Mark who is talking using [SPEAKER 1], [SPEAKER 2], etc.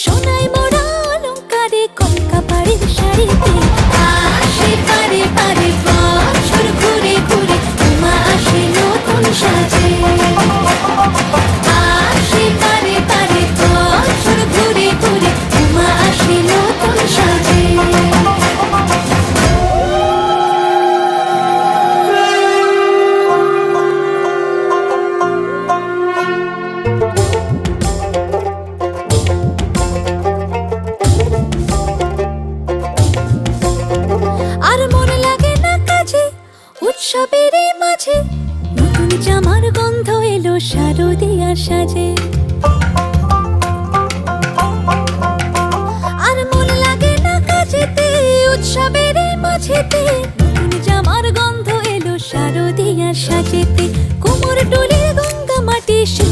[SPEAKER 1] সোনায় মোড়া অলংকারে কলকা পাড়ের শাড়িতে আসে পারে পারে বছর ঘুরে ঘুরে উমা আসে নতুন সাজে। আসে পারে পারে বছর ঘুরে ঘুরে উমা আসে নতুন সাজে। আর মন লাগে না কাজে উৎসবের এই মাঝে নতুন জামার গন্ধ এলো শারদিয়ার সাজে। আর মন লাগে না কাজেতে উৎসবের এই মাঝেতে নতুন জামার গন্ধ এলো শারদিয়ার সাজেতে। কোমর ডোলে গঙ্গা মাটি